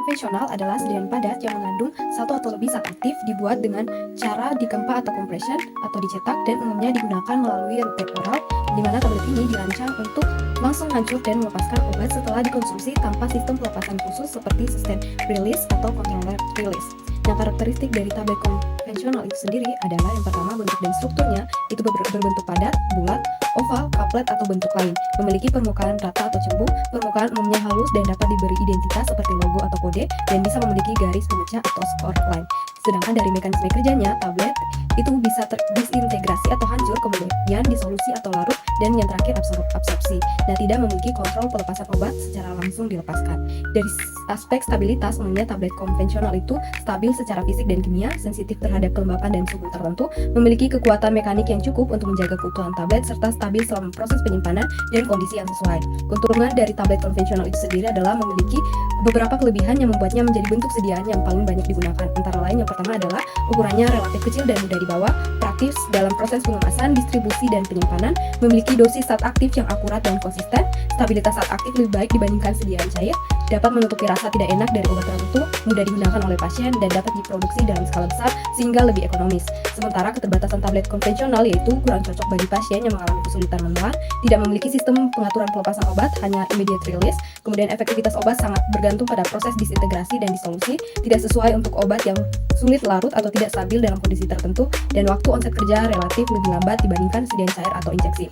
konvensional adalah sediaan padat yang mengandung satu atau lebih zat aktif dibuat dengan cara dikempa atau compression atau dicetak dan umumnya digunakan melalui resep oral, di mana tablet ini dirancang untuk langsung hancur dan melepaskan obat setelah dikonsumsi tanpa sistem pelepasan khusus seperti sustained release atau controller release. Nah, karakteristik dari tablet konvensional itu sendiri adalah yang pertama bentuk dan strukturnya itu berbentuk padat, bulat, oval, kaplet atau bentuk lain, memiliki permukaan rata atau cembung, permukaan umumnya halus dan dapat diberi identitas seperti logo atau kode dan bisa memiliki garis pemecah atau score line. Sedangkan dari mekanisme kerjanya, tablet itu bisa disintegrasi atau hancur, kemudian disolusi atau larut, dan yang terakhir absorpsi. Nah, tidak memiliki kontrol pelepasan obat secara langsung dilepaskan. Dari aspek stabilitas, umumnya tablet konvensional itu stabil secara fisik dan kimia, sensitif terhadap kelembapan dan suhu tertentu, memiliki kekuatan mekanik yang cukup untuk menjaga keutuhan tablet, serta stabil selama proses penyimpanan dan kondisi yang sesuai. Keuntungan dari tablet konvensional itu sendiri adalah memiliki beberapa kelebihan yang membuatnya menjadi bentuk sediaan yang paling banyak digunakan. Antara lain, yang pertama adalah ukurannya relatif kecil dan mudah dibawa, praktis dalam proses pengemasan, distribusi, dan penyimpanan, memiliki dosis zat aktif yang akurat dan konsisten, stabilitas zat aktif lebih baik dibandingkan sediaan cair, dapat menutupi rasa tidak enak dari obat tertentu, mudah digunakan oleh pasien, dan dapat diproduksi dalam skala besar sehingga lebih ekonomis. Sementara keterbatasan tablet konvensional yaitu kurang cocok bagi pasien yang mengalami kesulitan menelan, tidak memiliki sistem pengaturan pelepasan obat, hanya immediate release, kemudian efektivitas obat sangat bergantung pada proses disintegrasi dan disolusi, tidak sesuai untuk obat yang sulit larut atau tidak stabil dalam kondisi tertentu, dan waktu onset kerja relatif lebih lambat dibandingkan sediaan cair atau injeksi.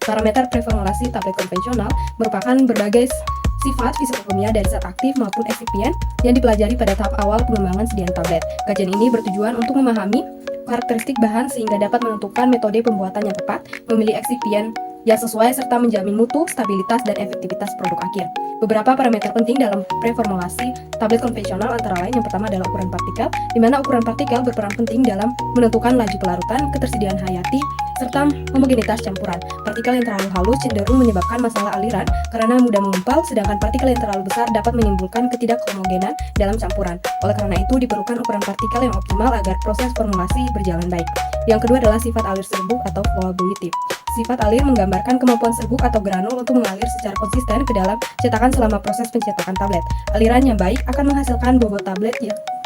Parameter preformulasi tablet konvensional merupakan berbagai sifat fisikokimia dari zat aktif maupun eksipien yang dipelajari pada tahap awal pengembangan sediaan tablet. Kajian ini bertujuan untuk memahami karakteristik bahan sehingga dapat menentukan metode pembuatan yang tepat, memilih eksipien yang sesuai, serta menjamin mutu, stabilitas, dan efektivitas produk akhir. Beberapa parameter penting dalam preformulasi tablet konvensional antara lain yang pertama adalah ukuran partikel, di mana ukuran partikel berperan penting dalam menentukan laju pelarutan, ketersediaan hayati, serta homogenitas campuran. Partikel yang terlalu halus cenderung menyebabkan masalah aliran karena mudah mengumpal, sedangkan partikel yang terlalu besar dapat menimbulkan ketidakhomogenan dalam campuran. Oleh karena itu, diperlukan ukuran partikel yang optimal agar proses formulasi berjalan baik. Yang kedua adalah sifat alir serbuk atau flowability. Sifat alir menggambarkan kemampuan serbuk atau granul untuk mengalir secara konsisten ke dalam cetakan selama proses pencetakan tablet. Aliran yang baik akan menghasilkan bobot tablet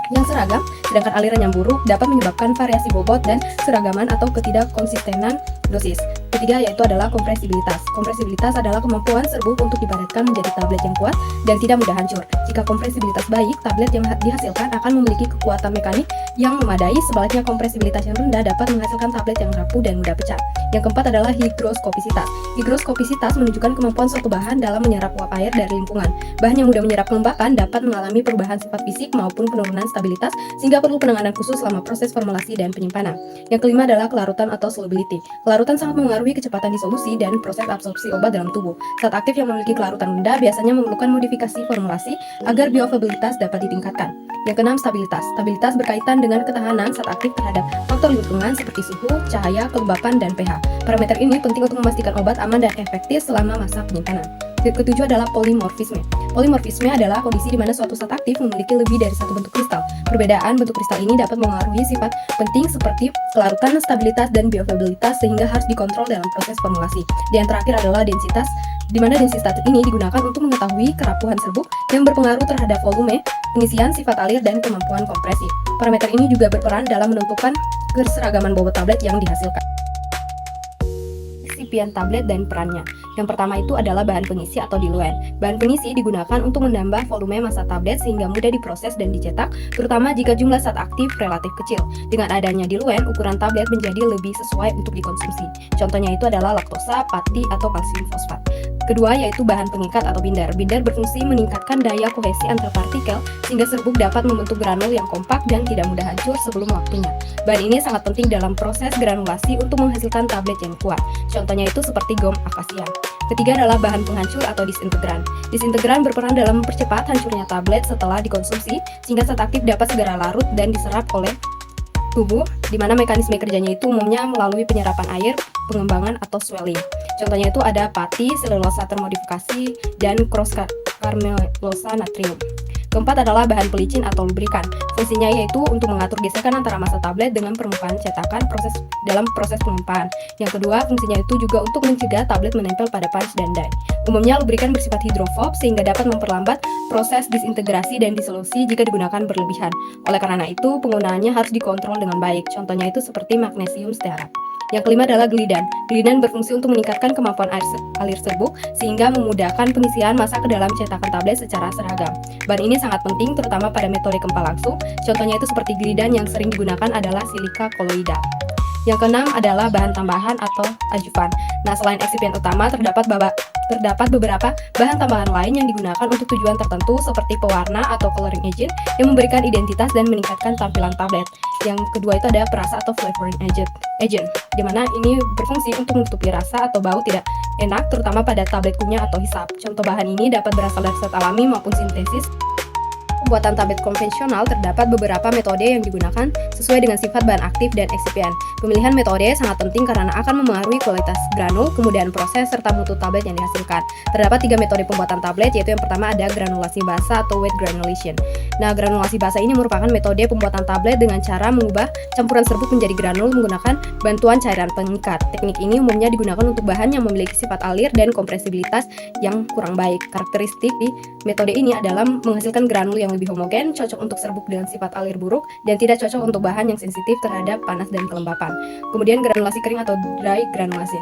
yang seragam, sedangkan aliran yang buruk dapat menyebabkan variasi bobot dan seragaman atau ketidakkonsistenan dosis. Ketiga yaitu adalah kompresibilitas. Kompresibilitas adalah kemampuan serbuk untuk dipadatkan menjadi tablet yang kuat dan tidak mudah hancur. Jika kompresibilitas baik, tablet yang dihasilkan akan memiliki kekuatan mekanik yang memadai, sebaliknya kompresibilitas yang rendah dapat menghasilkan tablet yang rapuh dan mudah pecah. Yang keempat adalah higroskopisitas. Higroskopisitas menunjukkan kemampuan suatu bahan dalam menyerap uap air dari lingkungan. Bahan yang mudah menyerap kelembapan dapat mengalami perubahan sifat fisik maupun penurunan stabilitas sehingga perlu penanganan khusus selama proses formulasi dan penyimpanan. Yang kelima adalah kelarutan atau solubility. Kelarutan sangat mempengaruhi kecepatan disolusi dan proses absorpsi obat dalam tubuh. Zat aktif yang memiliki kelarutan rendah biasanya memerlukan modifikasi formulasi agar bioavailabilitas dapat ditingkatkan. Yang keenam, stabilitas. Stabilitas berkaitan dengan ketahanan zat aktif terhadap faktor lingkungan seperti suhu, cahaya, kelembapan, dan pH. Parameter ini penting untuk memastikan obat aman dan efektif selama masa penyimpanan. Ketujuh adalah polimorfisme. Polimorfisme adalah kondisi di mana suatu zat aktif memiliki lebih dari satu bentuk kristal. Perbedaan bentuk kristal ini dapat mengaruhi sifat penting seperti kelarutan, stabilitas, dan bioavailabilitas sehingga harus dikontrol dalam proses formulasi. Dan yang terakhir adalah densitas, di mana densitas ini digunakan untuk mengetahui kerapuhan serbuk yang berpengaruh terhadap volume, pengisian, sifat alir, dan kemampuan kompresi. Parameter ini juga berperan dalam menentukan keseragaman bobot tablet yang dihasilkan. Eksipien tablet dan perannya. Yang pertama itu adalah bahan pengisi atau diluent. Bahan pengisi digunakan untuk menambah volume massa tablet sehingga mudah diproses dan dicetak, terutama jika jumlah zat aktif relatif kecil. Dengan adanya diluent, ukuran tablet menjadi lebih sesuai untuk dikonsumsi. Contohnya itu adalah laktosa, pati, atau kalsium fosfat. Kedua yaitu bahan pengikat atau binder. Binder berfungsi meningkatkan daya kohesi antar partikel sehingga serbuk dapat membentuk granul yang kompak dan tidak mudah hancur sebelum waktunya. Bahan ini sangat penting dalam proses granulasi untuk menghasilkan tablet yang kuat. Contohnya itu seperti gom akasia. Ketiga adalah bahan penghancur atau disintegran. Disintegran berperan dalam mempercepat hancurnya tablet setelah dikonsumsi sehingga zat aktif dapat segera larut dan diserap oleh tubuh, di mana mekanisme kerjanya itu umumnya melalui penyerapan air, pengembangan, atau swelling. Contohnya itu ada pati, selulosa termodifikasi, dan cross-karmelosa natrium. Keempat adalah bahan pelicin atau lubrikan. Fungsinya yaitu untuk mengatur gesekan antara massa tablet dengan permukaan cetakan dalam proses pengumpahan. Yang kedua, fungsinya itu juga untuk mencegah tablet menempel pada punch dan die. Umumnya lubrikan bersifat hidrofob sehingga dapat memperlambat proses disintegrasi dan disolusi jika digunakan berlebihan. Oleh karena itu, penggunaannya harus dikontrol dengan baik. Contohnya itu seperti magnesium stearat. Yang kelima adalah glidan. Glidan berfungsi untuk meningkatkan kemampuan alir serbuk sehingga memudahkan pengisian massa ke dalam cetakan tablet secara seragam. Bahan ini sangat penting terutama pada metode kempa langsung. Contohnya itu seperti glidan yang sering digunakan adalah silika koloidal. Yang keenam adalah bahan tambahan atau adjuvan. Nah, selain eksipien utama, terdapat beberapa bahan tambahan lain yang digunakan untuk tujuan tertentu seperti pewarna atau coloring agent yang memberikan identitas dan meningkatkan tampilan tablet. Yang kedua itu ada perasa atau flavoring agent, di mana ini berfungsi untuk menutupi rasa atau bau tidak enak terutama pada tablet kunyah atau hisap. Contoh bahan ini dapat berasal dari zat alami maupun sintesis. Pembuatan tablet konvensional terdapat beberapa metode yang digunakan sesuai dengan sifat bahan aktif dan eksipien. Pemilihan metode sangat penting karena akan memengaruhi kualitas granul, kemudian proses, serta mutu tablet yang dihasilkan. Terdapat 3 metode pembuatan tablet, yaitu yang pertama ada granulasi basa atau wet granulation. Nah, granulasi basa ini merupakan metode pembuatan tablet dengan cara mengubah campuran serbuk menjadi granul menggunakan bantuan cairan pengikat. Teknik ini umumnya digunakan untuk bahan yang memiliki sifat alir dan kompresibilitas yang kurang baik. Karakteristik di metode ini adalah menghasilkan granul yang lebih homogen, cocok untuk serbuk dengan sifat alir buruk, dan tidak cocok untuk bahan yang sensitif terhadap panas dan kelembapan. Kemudian granulasi kering atau dry granulasi.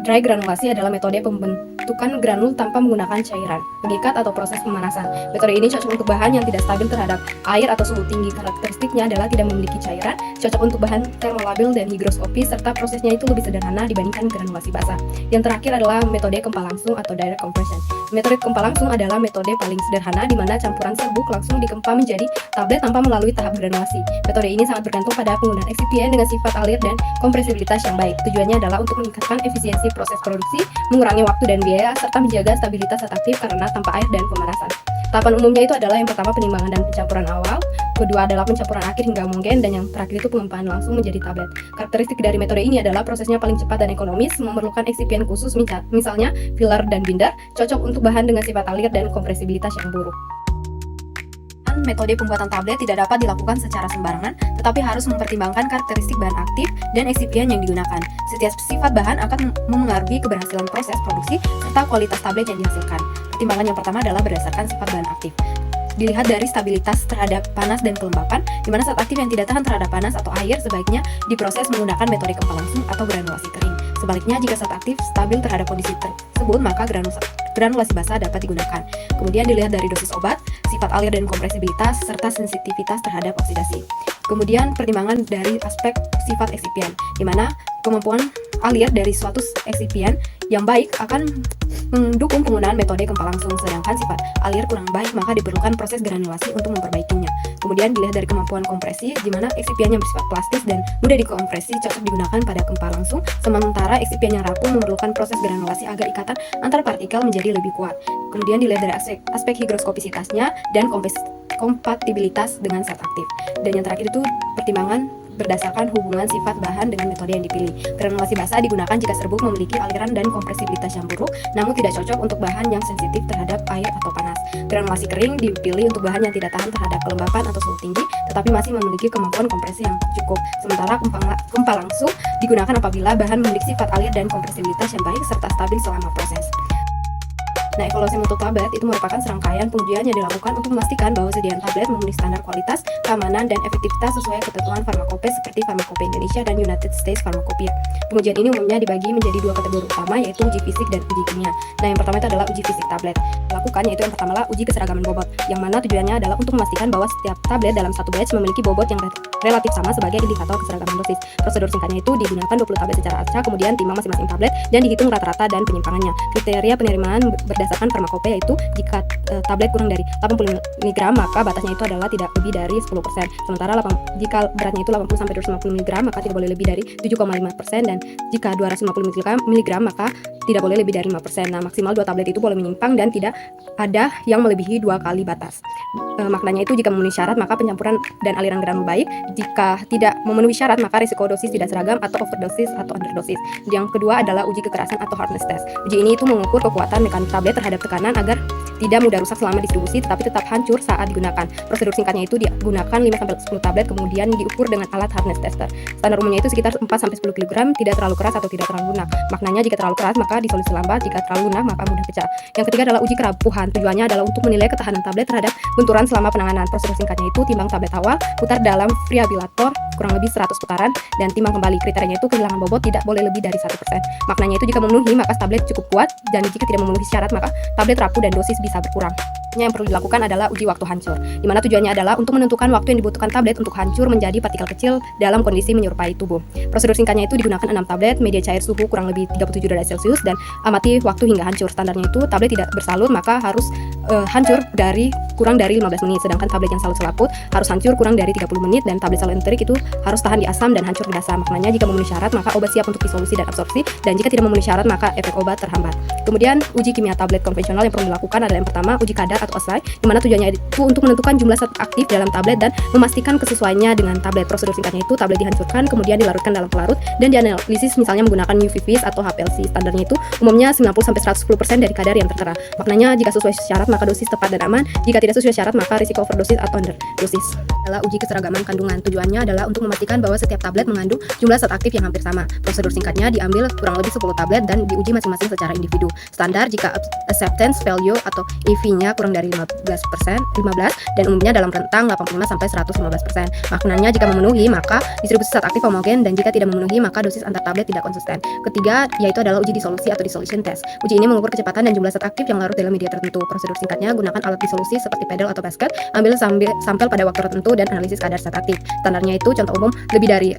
Dry granulasi adalah metode pembentukan granul tanpa menggunakan cairan pengikat atau proses pemanasan. Metode ini cocok untuk bahan yang tidak stabil terhadap air atau suhu tinggi. Karakteristiknya adalah tidak memiliki cairan, cocok untuk bahan termolabil dan higroskopis, serta prosesnya itu lebih sederhana dibandingkan granulasi basah. Yang terakhir adalah metode kempa langsung atau direct compression. Metode kempa langsung adalah metode paling sederhana di mana campuran serbuk langsung dikempa menjadi tablet tanpa melalui tahap granulasi. Metode ini sangat bergantung pada penggunaan eksipien dengan sifat alir dan kompresibilitas yang baik. Tujuannya adalah untuk meningkatkan efisiensi proses produksi, mengurangi waktu dan biaya, serta menjaga stabilitas zat aktif karena tanpa air dan pemanasan. Tahapan umumnya itu adalah yang pertama penimbangan dan pencampuran awal, kedua adalah pencampuran akhir hingga homogen, dan yang terakhir itu pengempahan langsung menjadi tablet. Karakteristik dari metode ini adalah prosesnya paling cepat dan ekonomis, memerlukan eksipien khusus misalnya filler dan binder, cocok untuk bahan dengan sifat alir dan kompresibilitas yang buruk. Metode pembuatan tablet tidak dapat dilakukan secara sembarangan, tetapi harus mempertimbangkan karakteristik bahan aktif dan eksipien yang digunakan. Setiap sifat bahan akan memengaruhi keberhasilan proses produksi serta kualitas tablet yang dihasilkan. Pertimbangan yang pertama adalah berdasarkan sifat bahan aktif. Dilihat dari stabilitas terhadap panas dan kelembapan, di mana zat aktif yang tidak tahan terhadap panas atau air sebaiknya diproses menggunakan metode kempa langsung atau granulasi kering. Sebaliknya, jika zat aktif stabil terhadap kondisi tersebut, maka granulasi basah dapat digunakan. Kemudian dilihat dari dosis obat, sifat alir dan kompresibilitas, serta sensitivitas terhadap oksidasi. Kemudian pertimbangan dari aspek sifat eksipien, di mana kemampuan alir dari suatu eksipien yang baik akan mendukung penggunaan metode kempa langsung, sedangkan sifat alir kurang baik maka diperlukan proses granulasi untuk memperbaikinya. Kemudian dilihat dari kemampuan kompresi, di mana eksipien yang bersifat plastis dan mudah dikompresi cocok digunakan pada kempa langsung, sementara eksipien yang rapuh memerlukan proses granulasi agar ikatan antar partikel menjadi lebih kuat. Kemudian dilihat dari aspek higroskopisitasnya dan kompatibilitas dengan zat aktif. Dan yang terakhir itu pertimbangan berdasarkan hubungan sifat bahan dengan metode yang dipilih. Granulasi basah digunakan jika serbuk memiliki aliran dan kompresibilitas yang buruk, namun tidak cocok untuk bahan yang sensitif terhadap air atau panas. Granulasi kering dipilih untuk bahan yang tidak tahan terhadap kelembapan atau suhu tinggi, tetapi masih memiliki kemampuan kompresi yang cukup. Sementara kempa langsung digunakan apabila bahan memiliki sifat alir dan kompresibilitas yang baik serta stabil selama proses. Nah, evaluasi mutu tablet itu merupakan serangkaian pengujian yang dilakukan untuk memastikan bahwa sediaan tablet memenuhi standar kualitas, keamanan, dan efektivitas sesuai ketentuan Farmakope seperti Farmakope Indonesia dan United States Pharmacopeia. Pengujian ini umumnya dibagi menjadi 2 kategori utama, yaitu uji fisik dan uji kimia. Nah, yang pertama itu adalah uji fisik tablet. Lakukan yaitu yang pertama adalah uji keseragaman bobot, yang mana tujuannya adalah untuk memastikan bahwa setiap tablet dalam satu batch memiliki bobot yang relatif sama sebagai indikator keseragaman dosis. Prosedur singkatnya itu digunakan 20 tablet secara acak, kemudian timbang masing-masing tablet dan dihitung rata-rata dan penyimpangannya. Kriteria penerimaan berdasarkan Farmakope yaitu jika tablet kurang dari 80 mg maka batasnya itu adalah tidak lebih dari 10%. Sementara jika beratnya itu 80-250 mg maka tidak boleh lebih dari 7,5%, dan jika 250 mg maka tidak boleh lebih dari 5%. Nah, maksimal 2 tablet itu boleh menyimpang dan tidak ada yang melebihi 2 kali batas. Maknanya itu jika memenuhi syarat maka pencampuran dan aliran granul baik, jika tidak memenuhi syarat maka risiko dosis tidak seragam atau overdosis atau underdosis. Yang kedua adalah uji kekerasan atau hardness test. Uji ini itu mengukur kekuatan mekanik tablet terhadap tekanan agar tidak mudah rusak selama distribusi tetapi tetap hancur saat digunakan. Prosedur singkatnya itu digunakan 5-10 tablet kemudian diukur dengan alat hardness tester. Standar umumnya itu sekitar 4-10 kg, tidak terlalu keras atau tidak terlalu lunak. Maknanya jika terlalu keras maka disolusi lambat, jika terlalu lunak maka mudah pecah. Yang ketiga adalah uji kerapuhan. Tujuannya adalah untuk menilai ketahanan tablet terhadap benturan selama penanganan. Prosedur singkatnya itu timbang tablet awal, putar dalam preabilator kurang lebih 100 putaran dan timbang kembali. Kriterianya itu kehilangan bobot tidak boleh lebih dari 1%. Maknanya itu jika memenuhi maka tablet cukup kuat dan jika tidak memenuhi syarat maka tablet rapuh dan dosis bisa berkurang. Yang perlu dilakukan adalah uji waktu hancur, di mana tujuannya adalah untuk menentukan waktu yang dibutuhkan tablet untuk hancur menjadi partikel kecil dalam kondisi menyerupai tubuh. Prosedur singkatnya itu digunakan 6 tablet, media cair suhu kurang lebih 37 derajat Celcius dan amati waktu hingga hancur. Standarnya itu tablet tidak bersalur maka harus hancur kurang dari 15 menit, sedangkan tablet yang salut selaput harus hancur kurang dari 30 menit dan tablet salut enterik itu harus tahan di asam dan hancur di asam. Maknanya jika memenuhi syarat maka obat siap untuk disolusi dan absorpsi dan jika tidak memenuhi syarat maka efek obat terhambat. Kemudian uji kimia tablet konvensional yang perlu dilakukan adalah yang pertama uji kadar atau OSI, di mana tujuannya itu untuk menentukan jumlah zat aktif dalam tablet dan memastikan kesesuaiannya dengan tablet. Prosedur singkatnya itu tablet dihancurkan kemudian dilarutkan dalam pelarut dan dianalisis misalnya menggunakan UV-Vis atau HPLC. Standarnya itu umumnya 90-110% dari kadar yang tertera. Maknanya jika sesuai syarat maka dosis tepat dan aman, jika tidak sesuai syarat maka risiko overdosis atau underdosis. Adalah uji keseragaman kandungan. Tujuannya adalah untuk memastikan bahwa setiap tablet mengandung jumlah zat aktif yang hampir sama. Prosedur singkatnya diambil kurang lebih 10 tablet dan diuji masing-masing secara individu. Standar jika acceptance value atau EV-nya kurang dari 15 dan umumnya dalam rentang 85-115%. Maknanya jika memenuhi maka distribusi zat aktif homogen dan jika tidak memenuhi maka dosis antar tablet tidak konsisten. Ketiga yaitu adalah uji disolusi atau dissolution test. Uji ini mengukur kecepatan dan jumlah zat aktif yang larut dalam media tertentu. Prosedur singkatnya gunakan alat disolusi seperti pedal atau basket, ambil sampel pada waktu tertentu dan analisis kadar zat aktif. Standarnya itu contoh umum lebih dari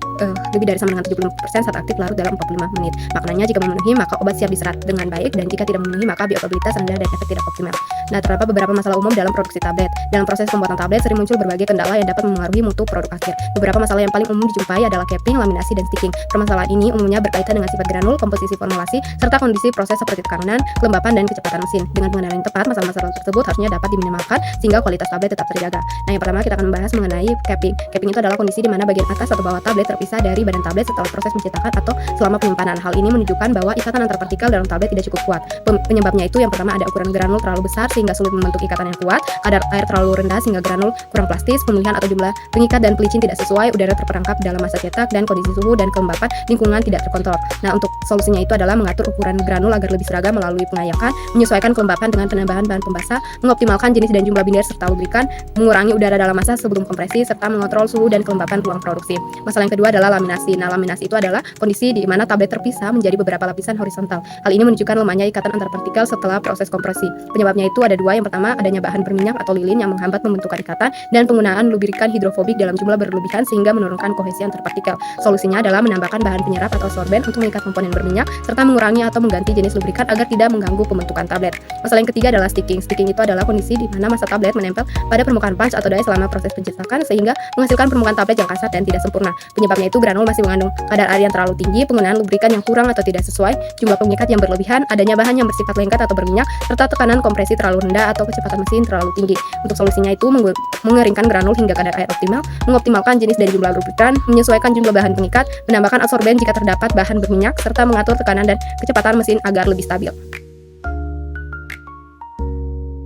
sama dengan 70% zat aktif larut dalam 45 menit. Maknanya jika memenuhi maka obat siap diserap dengan baik dan jika tidak memenuhi maka bioavailabilitas rendah dan efek tidak optimal. Nah, terdapat beberapa masalah umum dalam produksi tablet. Dalam proses pembuatan tablet sering muncul berbagai kendala yang dapat mempengaruhi mutu produk akhir. Beberapa masalah yang paling umum dijumpai adalah capping, laminasi, dan sticking. Permasalahan ini umumnya berkaitan dengan sifat granul, komposisi formulasi, serta kondisi proses seperti tekanan, kelembapan, dan kecepatan mesin. Dengan pengendalian yang tepat, masalah-masalah tersebut harusnya dapat diminimalkan sehingga kualitas tablet tetap terjaga. Nah, yang pertama kita akan membahas mengenai capping. Capping itu adalah kondisi di mana bagian atas atau bawah tablet terpisah dari badan tablet setelah proses mencetakan atau selama penyimpanan. Hal ini menunjukkan bahwa ikatan antar partikel dalam tablet tidak cukup kuat. Penyebabnya itu yang pertama ada ukuran granul terlalu besar sehingga sulit membentuk ikatan yang kuat, kadar air terlalu rendah sehingga granul kurang plastis, pemilihan atau jumlah pengikat dan pelicin tidak sesuai, udara terperangkap dalam masa cetak, dan kondisi suhu dan kelembapan lingkungan tidak terkontrol. Nah, untuk solusinya itu adalah mengatur ukuran granul agar lebih seragam melalui pengayakan, menyesuaikan kelembapan dengan penambahan bahan pembasah, mengoptimalkan jenis dan jumlah binder serta lubrikan, mengurangi udara dalam masa sebelum kompresi, serta mengontrol suhu dan kelembapan ruang produksi. Masalah yang kedua adalah laminasi. Nah, laminasi itu adalah kondisi di mana tablet terpisah menjadi beberapa lapisan horizontal. Hal ini menunjukkan lemahnya ikatan antar partikel setelah proses kompresi. Penyebabnya itu ada dua. Yang pertama, adanya bahan berminyak atau lilin yang menghambat pembentukan ikatan dan penggunaan lubrikan hidrofobik dalam jumlah berlebihan sehingga menurunkan kohesi antar partikel. Solusinya adalah menambahkan bahan penyerap atau sorben untuk mengikat komponen berminyak serta mengurangi atau mengganti jenis lubrikan agar tidak mengganggu pembentukan tablet. Masalah yang ketiga adalah sticking. Sticking itu adalah kondisi di mana massa tablet menempel pada permukaan punch atau die selama proses pencetakan sehingga menghasilkan permukaan tablet yang kasar dan tidak sempurna. Penyebabnya itu granul masih mengandung kadar air yang terlalu tinggi, penggunaan lubrikan yang kurang atau tidak sesuai, jumlah pengikat yang berlebihan, adanya bahan yang bersifat lengket atau berminyak, serta tekanan kompresi terlalu rendah atau kecepatan mesin terlalu tinggi. Untuk solusinya itu mengeringkan granul hingga kadar air optimal, mengoptimalkan jenis dan jumlah lubrikan, menyesuaikan jumlah bahan pengikat, menambahkan absorben jika terdapat bahan berminyak, serta mengatur tekanan dan kecepatan mesin agar lebih stabil.